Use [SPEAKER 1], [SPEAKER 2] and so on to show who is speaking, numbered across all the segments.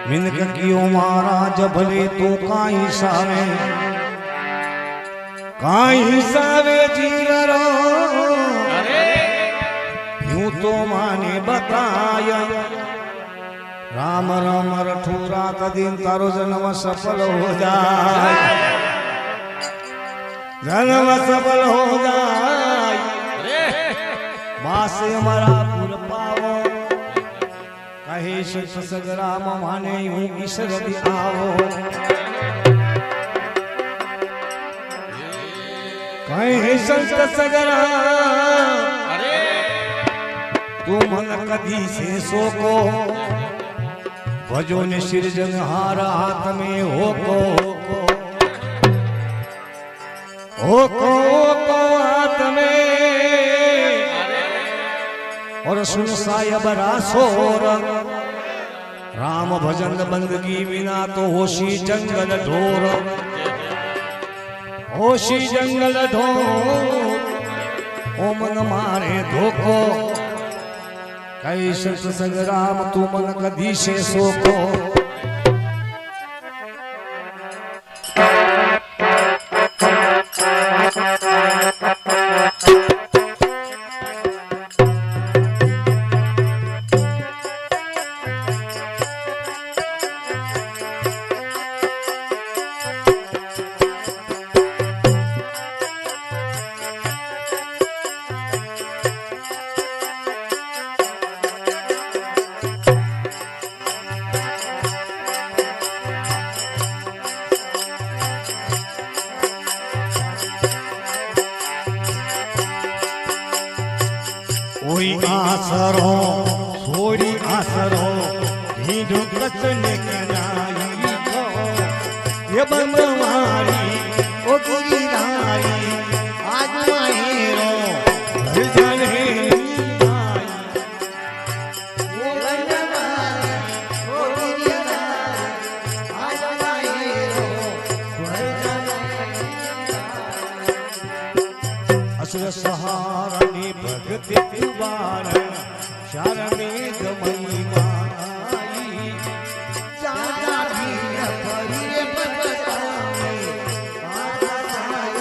[SPEAKER 1] मिनक कियो महाराज भले तो काई हिसाबे जीवरो यूं तो माने बताया राम राम रठूरा दिन तारो जन्म सफल हो जाए, जन्म सफल हो जाए मासे हमारा पुर पावो कहे संत सगराम माने यूं ईश्वर भी आओ कहे संत सगराम तू मन कदी से सोको भजो ने सिरजनहार हाथ में होको हाथ में और सुन सायब रासोर राम भजन बंदगी बिना तो होशी जंगल ढोर ओ मन मारे धोको कई संत संग्राम तू मन कदी से सोको कोई आसरो थोड़ी आसरो ढीढो कचने कनाई को ये बनवारी ओ गिराई आज माहेरो घर जाने आई ये बनवारी ओ गिराई आज माहेरो घर जाने असुर सहारा नी भगति बार शरणे गमई माई जागा भी फरिए बतलावे पाता जाय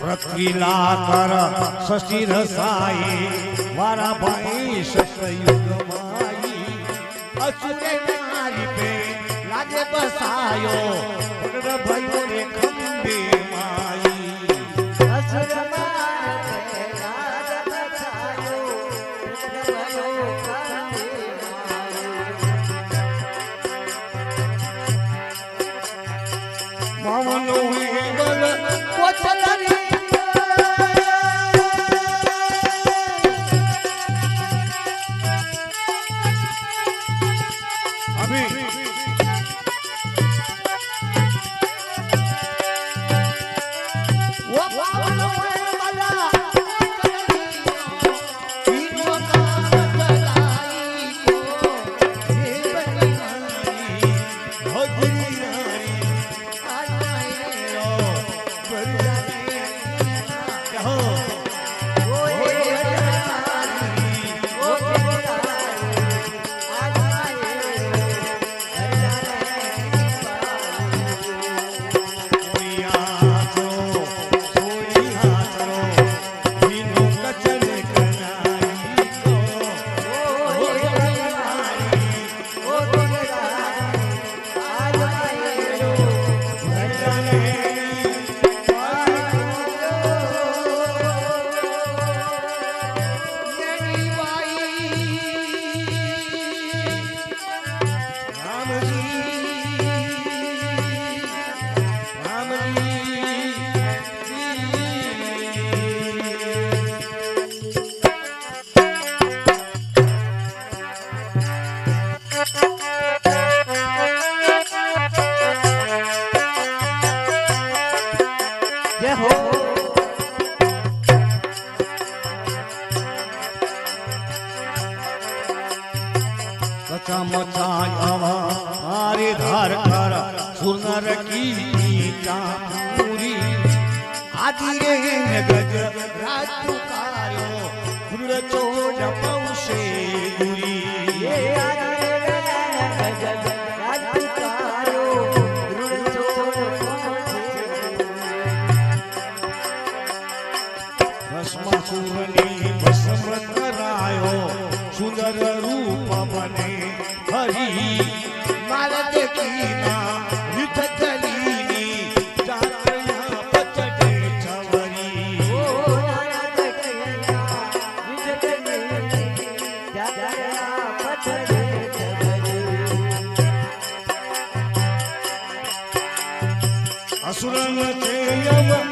[SPEAKER 1] पृथ्वीला कर शशि रसाई वारा भाई सतयुग माई असुरे मारी पे लाजे बसायो पकड़ भयो रे खंबे माई असुरे मारी पे लाजे बसायो पकड़ भयो खंबे माई मामनो है बल कोचलरी चमचाय हमारे धार कर सुनर की पूरी આદિરે ગજ રાજ પુકાર્યો ગુરુ ચોડ પૌષે ગુરી
[SPEAKER 2] આદિરે ગજ રાજ પુકાર્યો ગુરુ ચોડ પૌષે
[SPEAKER 1] ભસ્માસુરની ભસ્મ કરાયો સુંદર રૂપ બને હરી મારા દેખીના યુદ્ધ કલીની જાત્રા પચડે છવરી
[SPEAKER 2] ઓ મારા દેખીના યુદ્ધ કલીની જાત્રા પચડે છવરી
[SPEAKER 1] અસુરન ચેયમ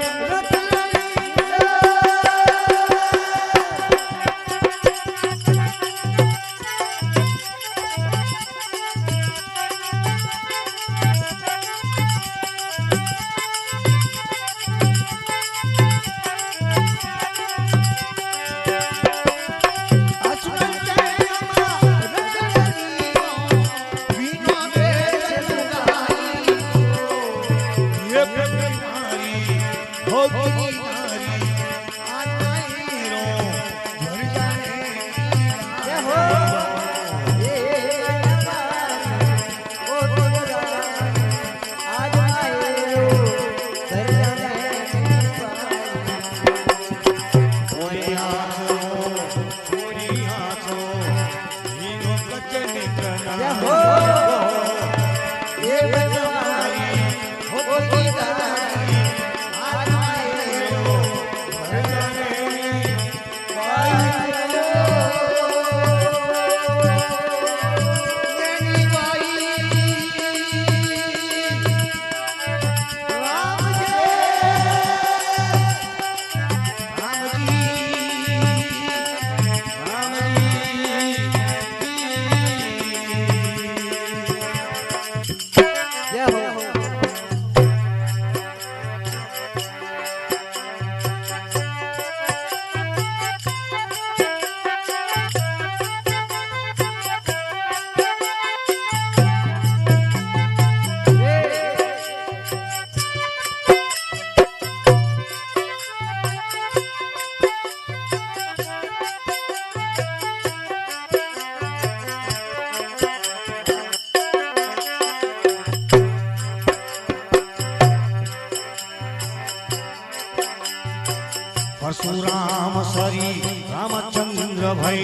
[SPEAKER 1] परशुराम सरी रामचंद्र भई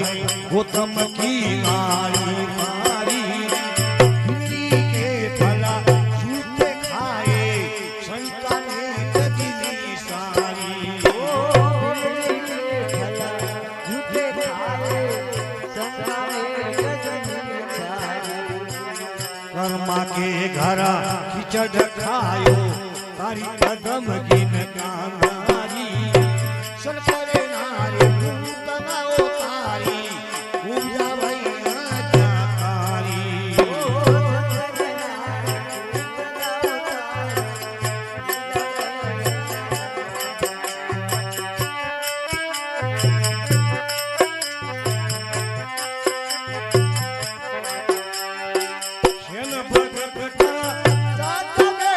[SPEAKER 1] गौतम की नारी मारी हिंदी के फला जूते खाए शंका ने कदी सारी
[SPEAKER 2] झूठे खाए शंका ने कदी सारी
[SPEAKER 1] कर्मा के घर खिचड़ खायो तारी कदम गिन कांगारी सनसरे नारी तनाओ तारी पूजा भैया जाकारी शेन भगत जात में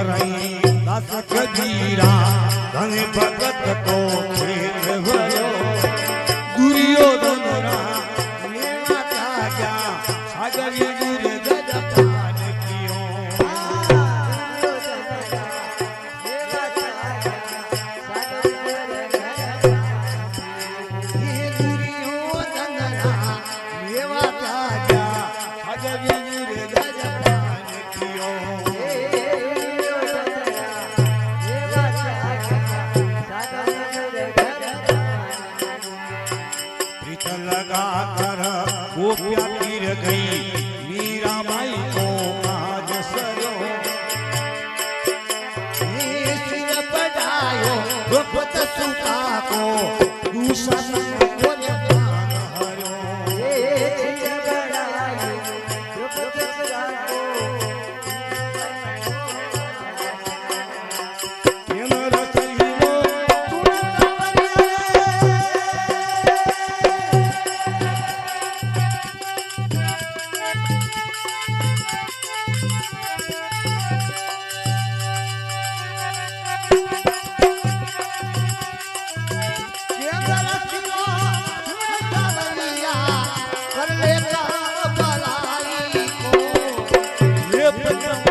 [SPEAKER 1] मरई दास कबीरा धन भगत को खेत भयो दुर्योधन मेवा त्यागा सागर दूर गजपान कियो हे दुर्योधन मेवा त्यागा सागर दूर गजपान कियो प्रीत लगा कर गोपिया तीर गई मीरा माई को काज सरो सिर पढ़ायो द्रौपद सुता को दूषण को जपान हरो कर लेता भलाई को ये